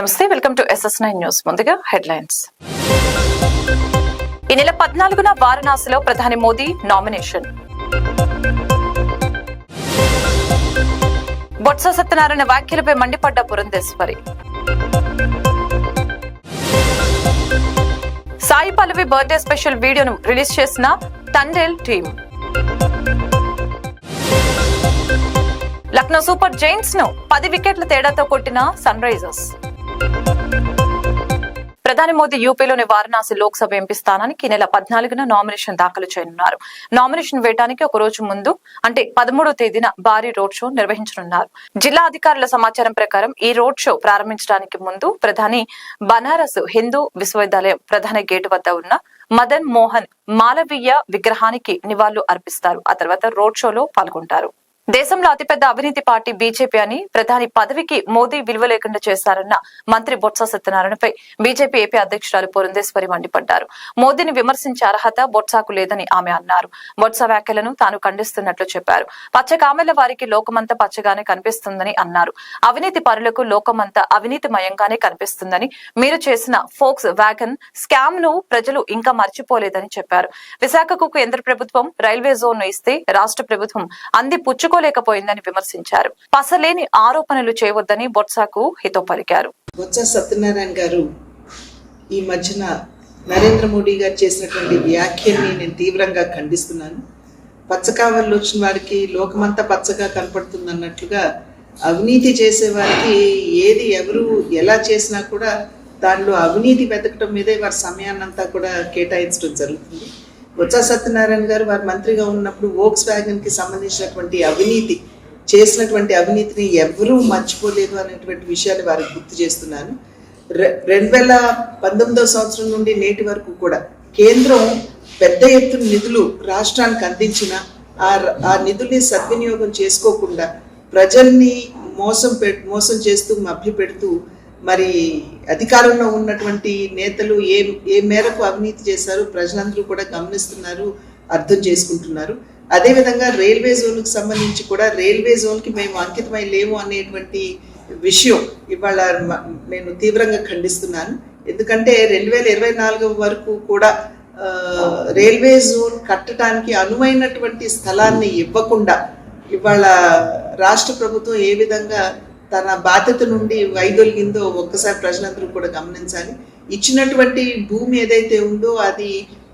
నమస్తే, welcome to SS9 news. ముందుగా headlines. ఈ నెల 14న వారణాసిలో ప్రధాని మోదీ నామినేషన్. బొత్స సత్యనారాయణ వ్యాఖ్యలపై మండిపడ్డ పురంధేశ్వరి. సాయి పల్లవి బర్త్డే స్పెషల్ వీడియోను రిలీజ్ చేసిన Thandel team. Lucknow super Giants ను 10 వికెట్ల తేడాతో కొట్టిన సన్ రైజర్స్. ప్రధాని మోదీ యూపీలోని వారణాసి లోక్సభ ఎంపీ స్థానానికి ఈ నెల 14న నామినేషన్ దాఖలు చేయనున్నారు. నామినేషన్ వేయడానికి ఒక రోజు ముందు అంటే 13వ తేదీన భారీ రోడ్ షో నిర్వహించనున్నారు. జిల్లా అధికారుల సమాచారం ప్రకారం ఈ రోడ్ షో ప్రారంభించడానికి ముందు ప్రధాని బనారస్ హిందూ విశ్వవిద్యాలయం ప్రధాన గేటు వద్ద ఉన్న మదన్ మోహన్ మాలవీయ విగ్రహానికి నివాళులు అర్పిస్తారు. ఆ తర్వాత రోడ్ షోలో పాల్గొంటారు. దేశంలో అతిపెద్ద అవినీతి పార్టీ బీజేపీ అని ప్రధాని పదవికి మోదీ విలువ లేకుండా చేశారన్న మంత్రి బొత్స సత్యనారాయణపై బీజేపీ ఏపీ అధ్యక్షురాలు పురంధేశ్వరి మండిపడ్డారు. మోదీని విమర్శించే అర్హత బొత్సకు లేదని ఆమె అన్నారు. బొత్స వ్యాఖ్యలను తాను ఖండిస్తున్నట్లు చెప్పారు. పచ్చ కామెల వారికి లోకమంతా పచ్చగానే కనిపిస్తుందని అన్నారు. అవినీతి పరులకు లోకమంతా అవినీతిమయంగానే కనిపిస్తుందని, మీరు చేసిన ఫోక్స్ వ్యాగన్ స్కామ్ ను ప్రజలు ఇంకా మర్చిపోలేదని చెప్పారు. విశాఖకు కేంద్ర ప్రభుత్వం రైల్వే జోన్ ను ఇస్తే రాష్ట్ర ప్రభుత్వం అంది పుచ్చుకోలేకపోయిందని విమర్శించారు. పసలేని ఆరోపణలు చేయవద్దని బొత్సకు హితవు పలికారు. బొత్స సత్యనారాయణ గారు ఈ మధ్యన నరేంద్ర మోడీ గారు చేసినటువంటి వ్యాఖ్యల్ని నేను తీవ్రంగా ఖండిస్తున్నాను. పచ్చకావల్లో వచ్చిన వారికి లోకమంతా పచ్చగా కనపడుతుంది అన్నట్లుగా అవినీతి చేసే వారికి ఏది ఎవరు ఎలా చేసినా కూడా దానిలో అవినీతి వెతకటం మీదే వారి సమయాన్నంతా కూడా కేటాయించడం జరుగుతుంది. బొత్స సత్యనారాయణ గారు వారు మంత్రిగా ఉన్నప్పుడు వోక్స్ వ్యాగన్ కి సంబంధించినటువంటి అవినీతి చేసినటువంటి అవినీతిని ఎవరూ మర్చిపోలేదు అనేటువంటి విషయాన్ని వారికి గుర్తు చేస్తున్నాను. 2019వ సంవత్సరం నుండి నేటి వరకు కూడా కేంద్రం పెద్ద ఎత్తున నిధులు రాష్ట్రానికి అందించిన ఆ నిధుల్ని సద్వినియోగం చేసుకోకుండా ప్రజల్ని మోసం చేస్తూ మభ్యపెడుతూ మరి అధికారంలో ఉన్నటువంటి నేతలు ఏ మేరకు అవినీతి చేశారు ప్రజలందరూ కూడా గమనిస్తున్నారు, అర్థం చేసుకుంటున్నారు. అదేవిధంగా రైల్వే జోన్కి సంబంధించి కూడా రైల్వే జోన్కి మేము అంకితమై లేము అనేటువంటి విషయం ఇవాళ నేను తీవ్రంగా ఖండిస్తున్నాను. ఎందుకంటే 2024 వరకు కూడా రైల్వే జోన్ కట్టడానికి అనువైనటువంటి స్థలాన్ని ఇవ్వకుండా ఇవాళ రాష్ట్ర ప్రభుత్వం ఏ విధంగా తన బాధ్యత నుండి వైదొలిగిందో ఒక్కసారి ప్రజలందరూ కూడా గమనించాలి. ఇచ్చినటువంటి భూమి ఏదైతే ఉందో అది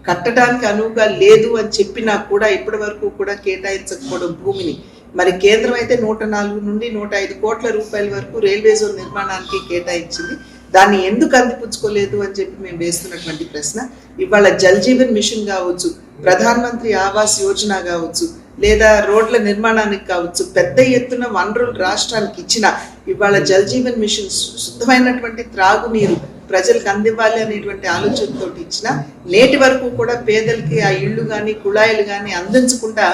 కట్టడానికి అనువుగా లేదు అని చెప్పినా కూడా ఇప్పటి వరకు కూడా కేటాయించకపోవడం భూమిని మరి కేంద్రం అయితే 104 నుండి 105 కోట్ల రూపాయల వరకు రైల్వే జోన్ నిర్మాణానికి కేటాయించింది. దాన్ని ఎందుకు అందిపుచ్చుకోలేదు అని చెప్పి మేము వేస్తున్నటువంటి ప్రశ్న. ఇవాళ జల్ జీవన్ మిషన్ కావచ్చు, ప్రధాన్ మంత్రి ఆవాస్ యోజన కావచ్చు, లేదా రోడ్ల నిర్మాణానికి కావచ్చు, పెద్ద ఎత్తున వనరులు రాష్ట్రానికి ఇచ్చిన ఇవాళ జల్ జీవన్ మిషన్ శుద్ధమైనటువంటి త్రాగునీరు ప్రజలకు అందివ్వాలి అనేటువంటి ఆలోచనతో ఇచ్చిన నేటి వరకు కూడా పేదలకి ఆ ఇళ్లు కానీ కుళాయిలు కానీ అందించకుండా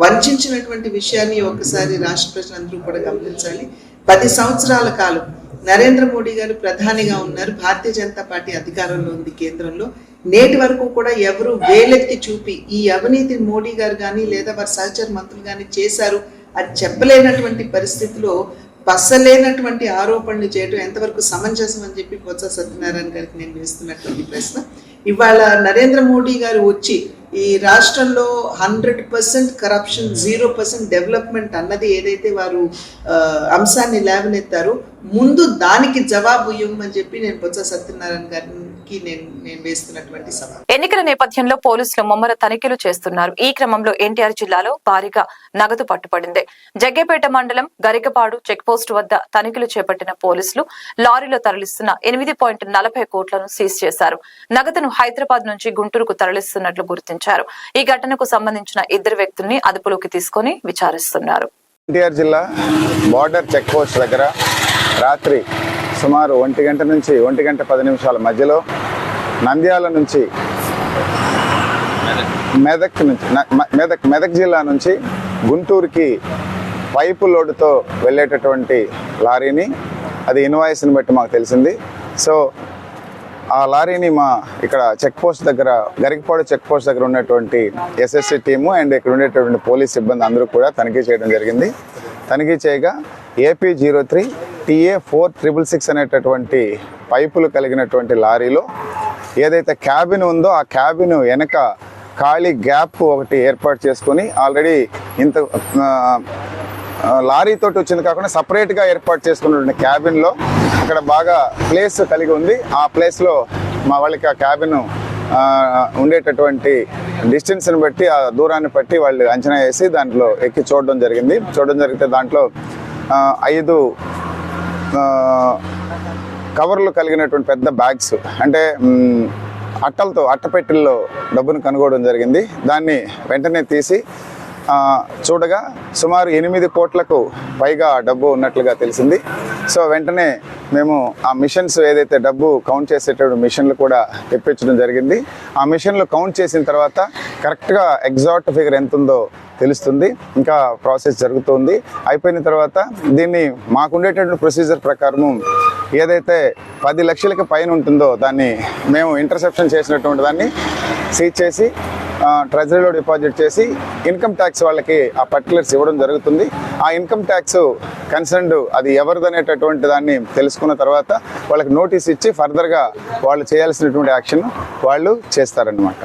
వంచినటువంటి విషయాన్ని ఒకసారి రాష్ట్ర ప్రజలందరూ కూడా గమనించాలి. 10 సంవత్సరాల కాలం నరేంద్ర మోడీ గారు ప్రధానిగా ఉన్నారు, భారతీయ జనతా పార్టీ అధికారంలో ఉంది కేంద్రంలో. నేటి వరకు కూడా ఎవరు వేలెత్తి చూపి ఈ అవినీతి మోడీ గారు కానీ లేదా వారి సహచర మంత్రులు కానీ చేశారు అది చెప్పలేనటువంటి పరిస్థితిలో పసలేనటువంటి ఆరోపణలు చేయడం ఎంతవరకు సమంజసం అని చెప్పి బొత్స సత్యనారాయణ గారికి నేను వేస్తున్నటువంటి ప్రశ్న. ఇవాళ నరేంద్ర మోడీ గారు వచ్చి ఈ రాష్ట్రంలో 100% కరప్షన్ 0% డెవలప్మెంట్ అన్నది ఏదైతే వారు అంశాన్ని లేవనెత్తారో ముందు దానికి జవాబు ఇవ్వమని చెప్పి నేను బొత్స సత్యనారాయణ గారికి నేను వేస్తున్నటువంటి సవాల్. ఎన్నికల నేపథ్యంలో పోలీసులు ముమ్మర తనిఖీలు చేస్తున్నారు. ఈ క్రమంలో ఎన్టీఆర్ జిల్లాలో భారీగా నగదు పట్టుపడింది. జగ్గేపేట మండలం గరికపాడు చెక్పోస్ట్ వద్ద తనిఖీలు చేపట్టిన పోలీసులు లారీలో తరలిస్తున్న 8.40 కోట్లను సీజ్ చేశారు. నగదును హైదరాబాద్ నుంచి గుంటూరుకు తరలిస్తున్నట్లు గుర్తించారు. ఈ ఘటనకు సంబంధించిన 2 వ్యక్తుల్ని అదుపులోకి తీసుకుని విచారిస్తున్నారు. ఎన్టీఆర్ జిల్లా బార్డర్ చెక్ పోస్ట్ దగ్గర రాత్రి సుమారు 1 గంట నుంచి 1 గంట 10 నిమిషాల మధ్యలో నంద్యాల నుంచి మెదక్ జిల్లా నుంచి గుంటూరుకి పైపు లోడుతో వెళ్ళేటటువంటి లారీని, అది ఇన్వాయిస్ని బట్టి మాకు తెలిసింది. సో ఆ లారీని మా ఇక్కడ చెక్ పోస్ట్ దగ్గర గరికపాడు చెక్ పోస్ట్ దగ్గర ఉన్నటువంటి ఎస్ఎస్సి టీము అండ్ ఇక్కడ ఉండేటటువంటి పోలీస్ సిబ్బంది అందరూ కూడా తనిఖీ చేయడం జరిగింది. తనిఖీ చేయగా AP03 TA4666 అనేటటువంటి పైపులు కలిగినటువంటి లారీలో ఏదైతే క్యాబిన్ ఉందో ఆ క్యాబిన్ వెనక ఖాళీ గ్యాప్ ఒకటి ఏర్పాటు చేసుకొని ఆల్రెడీ ఇంత లారీతోటి వచ్చింది కాకుండా సపరేట్గా ఏర్పాటు చేసుకున్నటువంటి క్యాబిన్లో అక్కడ బాగా ప్లేస్ కలిగి ఉంది. ఆ ప్లేస్లో మా వాళ్ళకి ఆ క్యాబిన్ ఉండేటటువంటి డిస్టెన్స్ని బట్టి ఆ దూరాన్ని బట్టి వాళ్ళు అంచనా వేసి దాంట్లో ఎక్కి చూడడం జరిగితే దాంట్లో 5 కవర్లు కలిగినటువంటి పెద్ద బ్యాగ్స్ అంటే అట్టపెట్టెల్లో డబ్బును కనుగొనడం జరిగింది. దాన్ని వెంటనే తీసి చూడగా సుమారు 8 కోట్లకు పైగా డబ్బు ఉన్నట్లుగా తెలిసింది. సో వెంటనే మేము ఆ మిషన్స్ ఏదైతే డబ్బు కౌంట్ చేసేటప్పుడు మిషన్లు కూడా తెప్పించడం జరిగింది. ఆ మిషన్లు కౌంట్ చేసిన తర్వాత కరెక్ట్గా ఎగ్జాక్ట్ ఫిగర్ ఎంత ఉందో తెలుస్తుంది. ఇంకా ప్రాసెస్ జరుగుతుంది. అయిపోయిన తర్వాత దీన్ని మాకుండేటటువంటి ప్రొసీజర్ ప్రకారము ఏదైతే 10 లక్షలకి పైన ఉంటుందో దాన్ని మేము ఇంటర్సెప్షన్ చేసినటువంటి దాన్ని సీజ్ చేసి ట్రెజరీలో డిపాజిట్ చేసి ఇన్కమ్ ట్యాక్స్ వాళ్ళకి ఆ పర్టికులర్స్ ఇవ్వడం జరుగుతుంది. ఆ ఇన్కమ్ ట్యాక్స్ కన్సర్న్డ్ అది ఎవరిదనేటటువంటి దాన్ని తెలుసుకున్న తర్వాత వాళ్ళకి నోటీస్ ఇచ్చి ఫర్దర్గా వాళ్ళు చేయాల్సినటువంటి యాక్షన్ వాళ్ళు చేస్తారన్నమాట.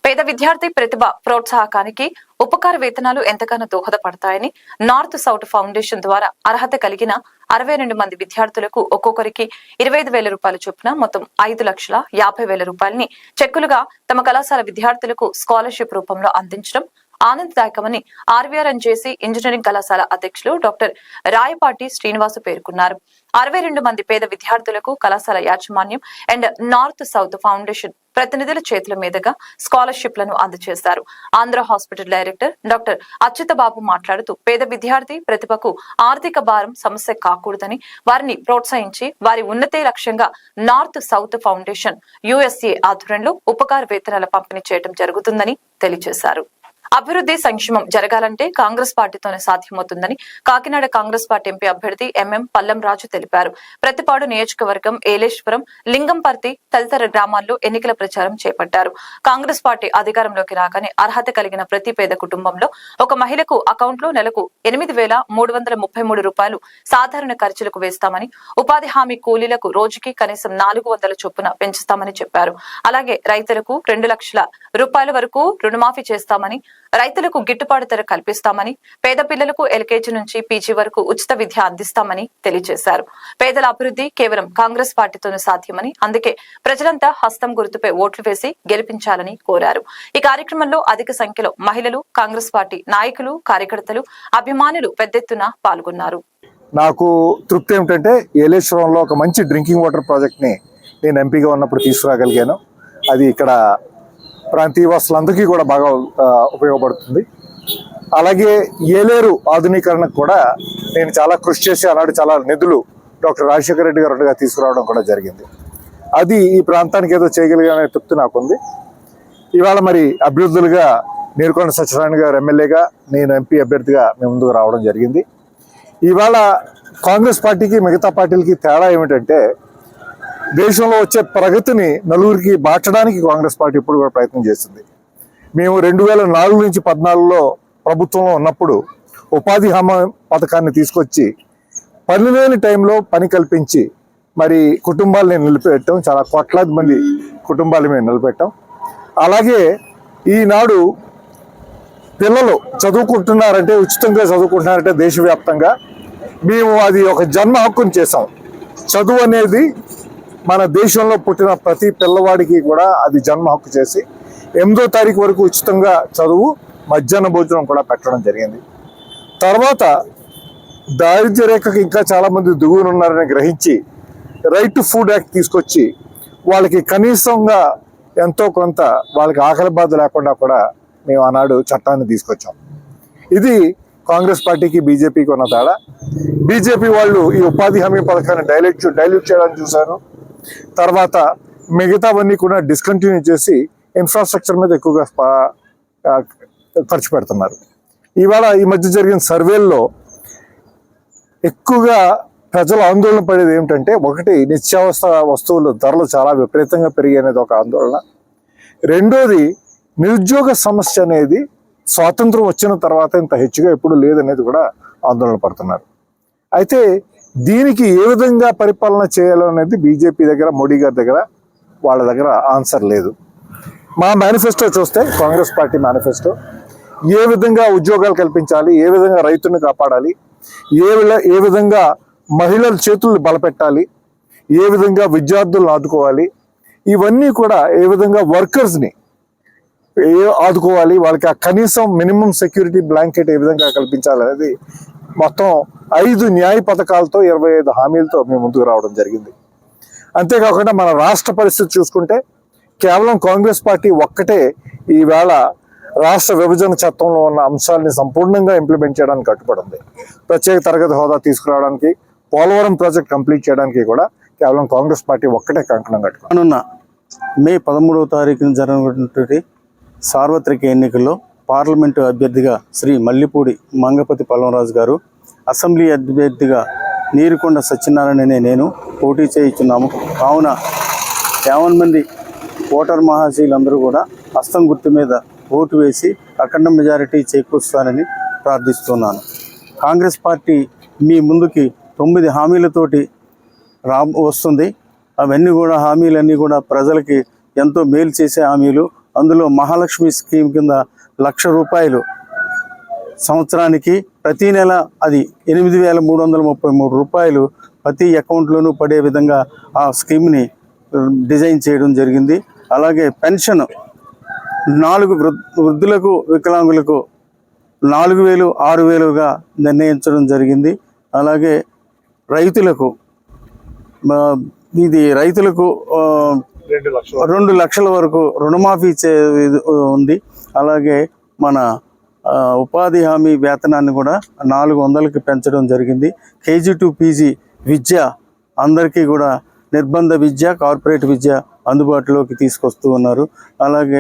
పేద విద్యార్థి ప్రతిభ ప్రోత్సాహకానికి ఉపకార వేతనాలు ఎంతగానో దోహదపడతాయని నార్త్ సౌత్ ఫౌండేషన్ ద్వారా అర్హత కలిగిన 62 మంది విద్యార్థులకు ఒక్కొక్కరికి 25,000 రూపాయల చొప్పున మొత్తం 5,50,000 రూపాయలని చెక్కులుగా తమ కళాశాల విద్యార్థులకు స్కాలర్షిప్ రూపంలో అందించడం ఆనందదాయకమని RVRNJC ఇంజనీరింగ్ కళాశాల అధ్యక్షులు డాక్టర్ రాయపాటి శ్రీనివాసు పేర్కొన్నారు. 62 మంది పేద విద్యార్థులకు కళాశాల యాజమాన్యం అండ్ నార్త్ సౌత్ ఫౌండేషన్ ప్రతినిధుల చేతుల మీదుగా స్కాలర్షిప్లను అందజేశారు. ఆంధ్ర హాస్పిటల్ డైరెక్టర్ డాక్టర్ అచ్యుతబాబు మాట్లాడుతూ పేద విద్యార్థి ప్రతిభకు ఆర్థిక భారం సమస్య కాకూడదని వారిని ప్రోత్సహించి వారి ఉన్నతే లక్ష్యంగా నార్త్ సౌత్ ఫౌండేషన్ USA ఆధ్వర్యంలో ఉపకార వేతనాల పంపిణీ చేయడం జరుగుతుందని తెలియజేశారు. అభివృద్ధి సంక్షేమం జరగాలంటే కాంగ్రెస్ పార్టీతోనే సాధ్యమవుతుందని కాకినాడ కాంగ్రెస్ పార్టీ ఎంపీ అభ్యర్థి MM పల్లం రాజు తెలిపారు. ప్రతిపాడు నియోజకవర్గం ఏలేశ్వరం, లింగంపర్తి తదితర గ్రామాల్లో ఎన్నికల ప్రచారం చేపట్టారు. కాంగ్రెస్ పార్టీ అధికారంలోకి రాగానే అర్హత కలిగిన ప్రతి పేద కుటుంబంలో ఒక మహిళకు అకౌంట్లో నెలకు 8,333 రూపాయలు సాధారణ ఖర్చులకు వేస్తామని, ఉపాధి హామీ కూలీలకు రోజుకి కనీసం 400 చొప్పున పెంచుతామని చెప్పారు. అలాగే రైతులకు 2 లక్షల రూపాయల వరకు రుణమాఫీ చేస్తామని, రైతులకు గిట్టుబాటు ధర కల్పిస్తామని, పేద పిల్లలకు LKG నుంచి PG వరకు ఉచిత విద్య అందిస్తామని తెలియజేశారు. పేదల అభివృద్ధి కేవలం కాంగ్రెస్ పార్టీతోనే సాధ్యమని, అందుకే ప్రజలంతా హస్తం గుర్తుపై ఓట్లు వేసి గెలిపించాలని కోరారు. ఈ కార్యక్రమంలో అధిక సంఖ్యలో మహిళలు, కాంగ్రెస్ పార్టీ నాయకులు, కార్యకర్తలు, అభిమానులు పెద్ద ఎత్తున పాల్గొన్నారు. నాకు తృప్తి ఏమిటంటే ఏలేశ్వరంలో ఒక మంచి డ్రింకింగ్ వాటర్ ప్రాజెక్ట్ని నేను ఎంపీగా ఉన్నప్పుడు తీసుకురాగలిగాను. అది ఇక్కడ ప్రాంతీయ వాసులందరికీ కూడా బాగా ఉపయోగపడుతుంది. అలాగే ఏలేరు ఆధునీకరణకు కూడా నేను చాలా కృషి చేసి ఆనాడు చాలా నిధులు డాక్టర్ రాజశేఖర రెడ్డి గారుగా తీసుకురావడం కూడా జరిగింది. అది ఈ ప్రాంతానికి ఏదో చేయగలిగానే తృప్తి నాకుంది. ఇవాళ మరి అభ్యర్థులుగా నీరుకొండ సత్యనారాయణ గారు ఎమ్మెల్యేగా, నేను ఎంపీ అభ్యర్థిగా మేము ముందుకు రావడం జరిగింది. ఇవాళ కాంగ్రెస్ పార్టీకి మిగతా పార్టీలకి తేడా ఏమిటంటే దేశంలో వచ్చే ప్రగతిని నలుగురికి బార్చడానికి కాంగ్రెస్ పార్టీ ఇప్పుడు కూడా ప్రయత్నం చేస్తుంది. మేము 2004 నుంచి 14లో ప్రభుత్వంలో ఉన్నప్పుడు ఉపాధి హామీ పథకాన్ని తీసుకొచ్చి పని లేని టైంలో పని కల్పించి మరి కుటుంబాలని నిలిపెట్టాం. చాలా కోట్లాది మంది కుటుంబాలు మేము నిలబెట్టాం. అలాగే ఈనాడు పిల్లలు చదువుకుంటున్నారంటే, ఉచితంగా చదువుకుంటున్నారంటే దేశవ్యాప్తంగా మేము అది ఒక జన్మ హక్కుని చేసాం. చదువు అనేది మన దేశంలో పుట్టిన ప్రతి పిల్లవాడికి కూడా అది జన్మ హక్కు చేసి 8వ తారీఖు వరకు ఉచితంగా చదువు, మధ్యాహ్న భోజనం కూడా పెట్టడం జరిగింది. తర్వాత దారిద్ర్య రేఖకి ఇంకా చాలామంది దిగువన ఉన్నారని గ్రహించి రైట్ టు ఫుడ్ యాక్ట్ తీసుకొచ్చి వాళ్ళకి కనీసంగా ఎంతో కొంత వాళ్ళకి ఆకలి బాధ లేకుండా కూడా మేము ఆనాడు చట్టాన్ని తీసుకొచ్చాం. ఇది కాంగ్రెస్ పార్టీకి బీజేపీకి ఉన్న తేడా. బీజేపీ వాళ్ళు ఈ ఉపాధి హామీ పథకాన్ని డైల్యూట్ చేయడానికి చూశారు. తర్వాత మిగతావన్నీ కూడా డిస్కంటిన్యూ చేసి ఇన్ఫ్రాస్ట్రక్చర్ మీద ఎక్కువగా ఖర్చు పెడుతున్నారు. ఇవాళ ఈ మధ్య జరిగిన సర్వేల్లో ఎక్కువగా ప్రజలు ఆందోళన పడేది ఏమిటంటే, ఒకటి నిత్యావసర వస్తువుల ధరలు చాలా విపరీతంగా పెరిగాయి అనేది ఒక ఆందోళన. రెండోది నిరుద్యోగ సమస్య అనేది స్వాతంత్రం వచ్చిన తర్వాత ఇంత హెచ్చుగా ఎప్పుడు లేదనేది కూడా ఆందోళన పడుతున్నారు. అయితే దీనికి ఏ విధంగా పరిపాలన చేయాలో అనేది బీజేపీ దగ్గర, మోడీ గారి దగ్గర, వాళ్ళ దగ్గర ఆన్సర్ లేదు. మా మేనిఫెస్టో చూస్తే, కాంగ్రెస్ పార్టీ మేనిఫెస్టో, ఏ విధంగా ఉద్యోగాలు కల్పించాలి, ఏ విధంగా రైతులను కాపాడాలి, ఏ విధంగా మహిళల చేతులను బలపెట్టాలి, ఏ విధంగా విద్యార్థులను ఆదుకోవాలి, ఇవన్నీ కూడా ఏ విధంగా వర్కర్స్ని ఆదుకోవాలి, వాళ్ళకి ఆ కనీసం మినిమం సెక్యూరిటీ బ్లాంకెట్ ఏ విధంగా కల్పించాలనేది మొత్తం 5 న్యాయ పథకాలతో 25 హామీలతో మేము ముందుకు రావడం జరిగింది. అంతేకాకుండా మన రాష్ట్ర పరిస్థితి చూసుకుంటే కేవలం కాంగ్రెస్ పార్టీ ఒక్కటే ఈవేళ రాష్ట్ర విభజన చట్టంలో ఉన్న అంశాలని సంపూర్ణంగా ఇంప్లిమెంట్ చేయడానికి కట్టుబడింది. ప్రత్యేక తరగతి హోదా తీసుకురావడానికి, పోలవరం ప్రాజెక్ట్ కంప్లీట్ చేయడానికి కూడా కేవలం కాంగ్రెస్ పార్టీ ఒక్కటే కంకణం కట్టుకున్న మే 13వ తారీఖున జరగనున్నటువంటి సార్వత్రిక ఎన్నికల్లో పార్లమెంటు అభ్యర్థిగా శ్రీ మల్లిపూడి మంగపతి పల్లంరాజు గారు, అసెంబ్లీ అభ్యర్థిగా నీరుకొండ సత్యనారాయణ అనే నేను పోటీ చేయించున్నాము. కావున 50 మంది ఓటర్ మహాశీలందరూ కూడా హస్తం గుర్తు మీద ఓటు వేసి అఖండ మెజారిటీ చేకూరుస్తానని ప్రార్థిస్తున్నాను. కాంగ్రెస్ పార్టీ మీ ముందుకి 9 హామీలతోటి వస్తుంది. అవన్నీ కూడా హామీలన్నీ కూడా ప్రజలకి ఎంతో మేలు చేసే హామీలు. అందులో మహాలక్ష్మి స్కీమ్ కింద ₹1,00,000 సంవత్సరానికి, ప్రతి నెల అది 8,333 ప్రతి అకౌంట్లోనూ పడే విధంగా ఆ స్కీమ్ని డిజైన్ చేయడం జరిగింది. అలాగే పెన్షన్ 4 వృద్ధులకు, వికలాంగులకు 4,000, 6,000గా నిర్ణయించడం జరిగింది. అలాగే రైతులకు 2 లక్షల వరకు రుణమాఫీ ఉంది. అలాగే మన ఉపాధి హామీ వేతనాన్ని కూడా 400కి పెంచడం జరిగింది. KG to PG విద్య అందరికీ కూడా నిర్బంధ విద్య, కార్పొరేట్ విద్య అందుబాటులోకి తీసుకొస్తూ ఉన్నారు. అలాగే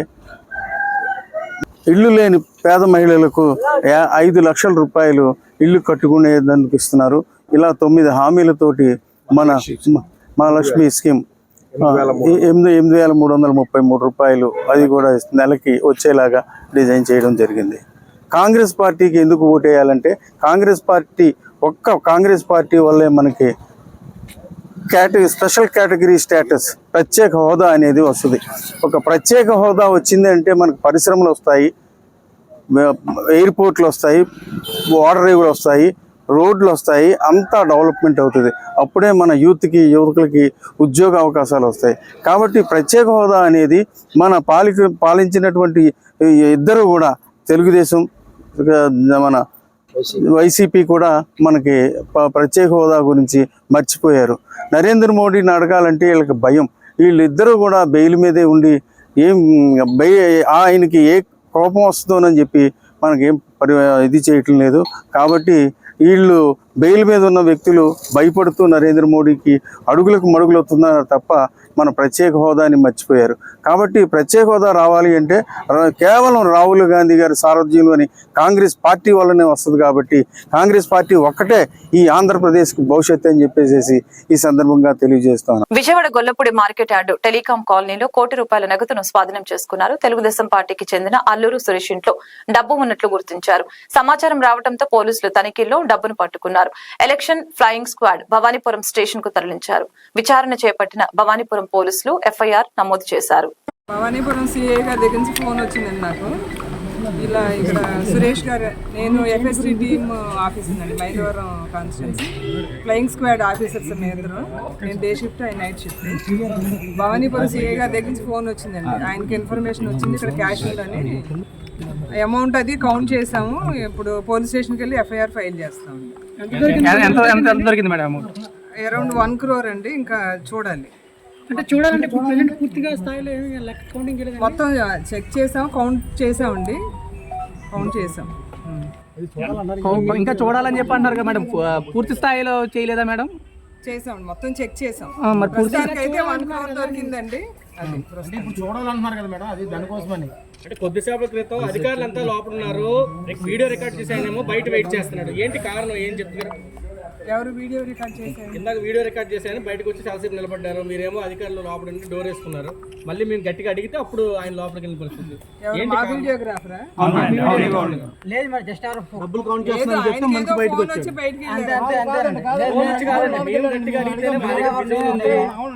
ఇల్లు లేని పేద మహిళలకు ₹5 లక్షల ఇల్లు కట్టుకునేందుకు ఇస్తున్నారు. ఇలా 9 హామీలతోటి మన మహాలక్ష్మి స్కీమ్ ₹8,333 అది కూడా నెలకి వచ్చేలాగా డిజైన్ చేయడం జరిగింది. కాంగ్రెస్ పార్టీకి ఎందుకు ఓటేయాలంటే, కాంగ్రెస్ పార్టీ వల్లే మనకి స్పెషల్ కేటగిరీ స్టేటస్, ప్రత్యేక హోదా అనేది వస్తుంది. ఒక ప్రత్యేక హోదా వచ్చింది అంటే మనకు పరిశ్రమలు వస్తాయి, ఎయిర్పోర్ట్లు వస్తాయి, ఓడరేవులు వస్తాయి, రోడ్లు వస్తాయి, అంతా డెవలప్మెంట్ అవుతుంది. అప్పుడే మన యువకులకి ఉద్యోగ అవకాశాలు వస్తాయి. కాబట్టి ప్రత్యేక హోదా అనేది మన పాలించినటువంటి ఇద్దరు కూడా, తెలుగుదేశం, మన వైసీపీ కూడా మనకి ప్రత్యేక హోదా గురించి మర్చిపోయారు. నరేంద్ర మోడీని అడగాలంటే వీళ్ళకి భయం. వీళ్ళిద్దరూ కూడా బెయిల్ మీదే ఉండి ఆయనకి ఏ కోపం వస్తుందోనని చెప్పి మనకేం ఇది చేయటం లేదు. కాబట్టి వీళ్ళు బెయిల్ మీద ఉన్న వ్యక్తులు భయపడుతూ నరేంద్ర మోడీకి అడుగులకు మడుగులవుతున్నారు తప్ప మన ప్రత్యేక హోదాని మర్చిపోయారు. కాబట్టి ప్రత్యేక హోదా రావాలి అంటే కేవలం రాహుల్ గాంధీ గారి సారథ్యంలోని కాంగ్రెస్ పార్టీ వల్లనే వస్తుంది. కాబట్టి కాంగ్రెస్ పార్టీ ఒక్కటే ఈ ఆంధ్రప్రదేశ్కి భవిష్యత్తు అని చెప్పేసి ఈ సందర్భంగా తెలియజేస్తాను. Vijayawada Gollapudi market yard telecom కాలనీలో ₹1,00,00,000 నగదును స్వాధీనం చేసుకున్నారు. తెలుగుదేశం పార్టీకి చెందిన అల్లూరు సురేష్ ఇంట్లో డబ్బు ఉన్నట్లు గుర్తించారు. సమాచారం రావడంతో పోలీసులు తనిఖీల్లో డబ్బును పట్టుకున్నారు. Election flying squad Bhavanipuram station కు తరలించారు. విచారణ చేపట్టిన భవానీపురం పోలీసులు FIR నమోదు చేశారు. భవానీపురం సిఐ గారి దగ్గర నుంచి ఫోన్ వచ్చిందండి నాకు. ఇలా ఇక్కడ సురేష్ గారు, నేను FSD టీమ్ ఆఫీస్ ఉందండి, Mylavaram constituency, flying squad officers ఇద్దరు. నేను డే షిఫ్ట్, ఆయన నైట్ షిఫ్ట్. భవానీపురం సిఐ గారి దగ్గర నుంచి ఫోన్ వచ్చిందండి. ఆయనకి ఇన్ఫర్మేషన్ వచ్చింది ఇక్కడ క్యాష్ ఉందని. అమౌంట్ అది కౌంట్ చేసాము. ఇప్పుడు పోలీస్ స్టేషన్కి వెళ్ళి FIR ఫైల్ చేస్తాము. అరౌండ్ 1 crore అండి. ఇంకా చూడాలి, చూడాలంటే పూర్తిగా స్థాయిలో మొత్తం చెక్ చేసాం, కౌంట్ చేసామండి, కౌంట్ చేసాం. ఇంకా చూడాలని చెప్పి అంటారు కదా మేడం, పూర్తి స్థాయిలో చేయలేదా మేడం? చేసామండి, మొత్తం చెక్ చేసాం. మరి ప్రస్తుతానికి అయితే 1 crore దొరికిందండి. ఇప్పుడు చూడాలంటున్నారు కదా మేడం, అది దానికోసమని. అంటే కొద్దిసేపటి క్రితం అధికారులంతా లోపల ఉన్నారు, వీడియో రికార్డ్ చేసి ఆయనేమో బయట వెయిట్ చేస్తున్నాడు. ఏంటి కారణం, ఏం చెప్తున్నారు? ఎవరు వీడియో రికార్డ్ చేశారు? ఇందాక వీడియో రికార్డ్ చేశాను, బయటకు వచ్చి చాలాసేపు నిలబడ్డారు. మీరేమో అధికారులు లోపల నుండి డోర్ వేసుకున్నారు. మళ్ళీ మేము గట్టిగా అడిగితే అప్పుడు ఆయన లోపలికి వెళ్ళిన పరిస్థితి. ఎవరు మా వీడియోగ్రాఫరా? లేదు మరి జస్ట్ డబ్బులు కౌంట్ చేస్తున్నారని చెప్తే మనిషి బయటకు వచ్చాడు. వచ్చి బయటికి వెళ్ళారు. ఫోన్ వచ్చి కాదండి, మేము గట్టిగా అడిగితేనే మా దగ్గర విజయం ఉంది,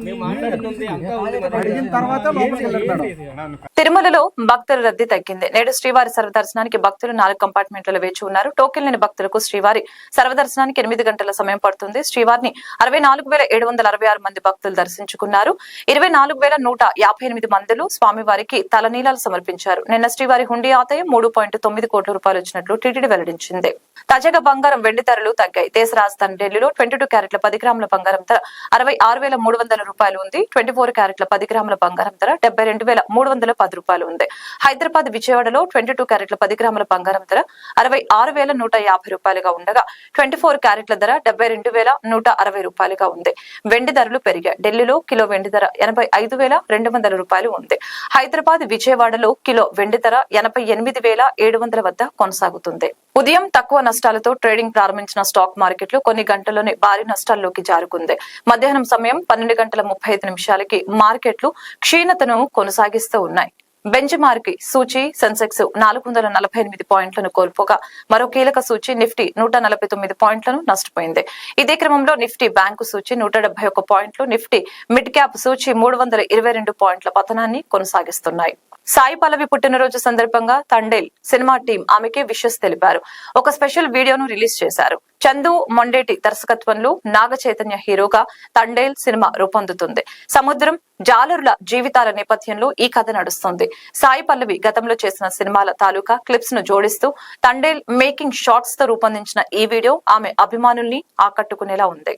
మేము మాట్లాడుతుంది అంతా ఉంది. అడిగిన తర్వాత లోపలికి వెళ్ళారు. తిరుమలలో భక్తుల రద్దీ తగ్గింది. నేడు శ్రీవారి సర్వదర్శనానికి భక్తులు 4 కంపార్ట్మెంట్లలో వేచి ఉన్నారు. టోకెన్ లేని భక్తులకు శ్రీవారి సర్వదర్శనానికి 8 గంటల సమయం పడుతుంది. శ్రీవారిని 64,766 మంది భక్తులు దర్శించుకున్నారు. 24,158 మందిలో స్వామివారికి తలనీలాలు సమర్పించారు. నిన్న శ్రీవారి హుండీ ఆదాయం 3.9 కోట్ల రూపాయలు వచ్చినట్లు టీటీడీ వెల్లడించింది. తాజాగా బంగారం, వెండి ధరలు తగ్గాయి. దేశ రాజధాని ఢిల్లీలో 22 క్యారెట్ల 10 గ్రాముల బంగారం ధర 66,300 రూపాయలు ఉంది. 24 క్యారెట్ల 10 గ్రాముల బంగారం ధర 72,310 రూపాయలు ఉంది. హైదరాబాద్, విజయవాడలో 22 క్యారెట్ల 10 గ్రాముల బంగారం ధర 66,150 రూపాయలుగా ఉండగా 24 క్యారెట్ల ధర 72,160 రూపాయలుగా ఉంది. వెండి ధరలు పెరిగాయి. ఢిల్లీలో కిలో వెండి ధర 85,200 రూపాయలు ఉంది. హైదరాబాద్, విజయవాడలో కిలో వెండి ధర 88,700 వద్ద కొనసాగుతుంది. ఉదయం తక్కువ నష్టాలతో ట్రేడింగ్ ప్రారంభించిన స్టాక్ మార్కెట్లు కొన్ని గంటల్లోనే భారీ నష్టాల్లోకి జారుకుంది. మధ్యాహ్నం సమయం 12:35 మార్కెట్లు క్షీణతను కొనసాగిస్తూ ఉన్నాయి. బెంచ్మార్క్ సూచీ సెన్సెక్స్ 448 పాయింట్లను కోల్పోగా మరో కీలక సూచీ నిఫ్టీ 149 పాయింట్లను నష్టపోయింది. ఇదే క్రమంలో నిఫ్టీ బ్యాంకు సూచీ 171 పాయింట్లు, నిఫ్టీ మిడ్ క్యాప్ సూచీ 322 పాయింట్ల పతనాన్ని కొనసాగిస్తున్నాయి. సాయి పల్లవి పుట్టినరోజు సందర్భంగా తండేల్ సినిమా టీం ఆమెకి విషెస్ తెలిపారు. ఒక స్పెషల్ వీడియోను రిలీజ్ చేశారు. చందు మొండేటి దర్శకత్వంలో నాగ చైతన్య హీరోగా తండేల్ సినిమా రూపొందుతుంది. సముద్రం, జాలరుల జీవితాల నేపథ్యంలో ఈ కథ నడుస్తుంది. సాయి పల్లవి గతంలో చేసిన సినిమాల తాలూకా క్లిప్స్ ను జోడిస్తూ తండేల్ మేకింగ్ షాట్స్ తో రూపొందించిన ఈ వీడియో ఆమె అభిమానుల్ని ఆకట్టుకునేలా ఉంది.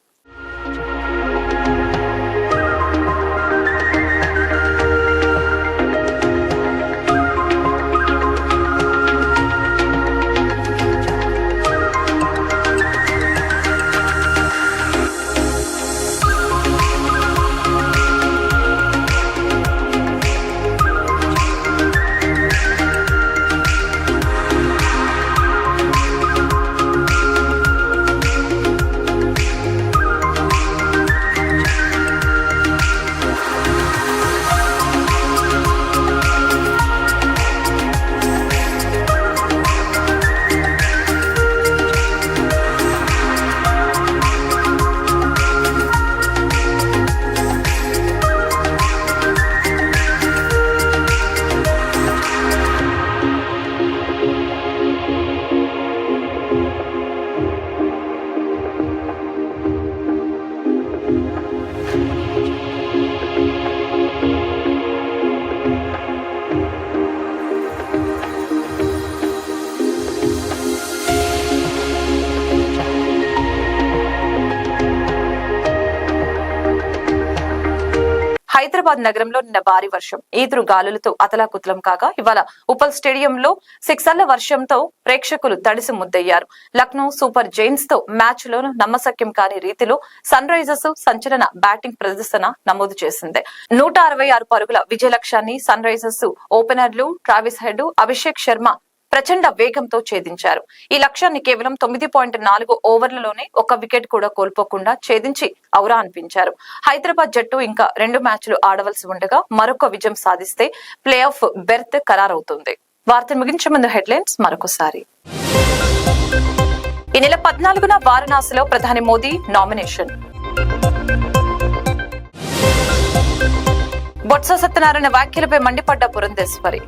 హైదరాబాద్ నగరంలో నిన్న భారీ వర్షం, ఈదురు గాలులతో అతలాకుతలం కాగా ఇవాళ ఉప్పల్ స్టేడియంలో సిక్సర్ల వర్షంతో ప్రేక్షకులు తడిసి ముద్దయ్యారు. లక్నో సూపర్ జైంట్స్ తో మ్యాచ్ లో నమ్మశక్యం కాని రీతిలో సన్ రైజర్స్ సంచలన బ్యాటింగ్ ప్రదర్శన నమోదు చేసింది. 166 పరుగుల విజయ లక్ష్యాన్ని సన్ రైజర్స్ ఓపెనర్లు ట్రావిస్ హెడ్, అభిషేక్ శర్మ ప్రచండ వేగంతో ఛేదించారు. ఈ లక్ష్యాన్ని కేవలం 9.4 ఓవర్లలోనే 1 వికెట్ కూడా కోల్పోకుండా ఛేదించి ఔరా అనిపించారు. హైదరాబాద్ జట్టు ఇంకా 2 మ్యాచ్లు ఆడవలసి ఉండగా మరొక విజయం సాధిస్తే ప్లే ఆఫ్ బెర్త్ ఖరారవుతుంది. వార్తలు ముగించే ముందు హెడ్లైన్స్ మరొకసారి. ఈ నెల 14న వారణాసిలో ప్రధాని మోదీ నామినేషన్. బొత్స సత్యనారాయణ వ్యాఖ్యలపై మండిపడ్డ పురంధేశ్వరి.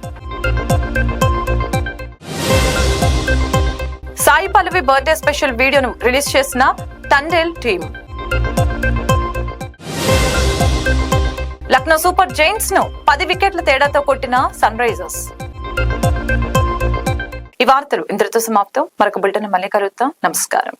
సాయి పల్లవి బర్త్డే స్పెషల్ వీడియోను రిలీజ్ చేసిన Thandel team. Lucknow super Giants ను 10 వికెట్ల తేడాతో కొట్టిన సన్ రైజర్స్. ఈ వార్తలు ఇంతటితో సమాప్తం. మరొక బులెటిన్ మళ్ళీ కలుద్దాం. నమస్కారం.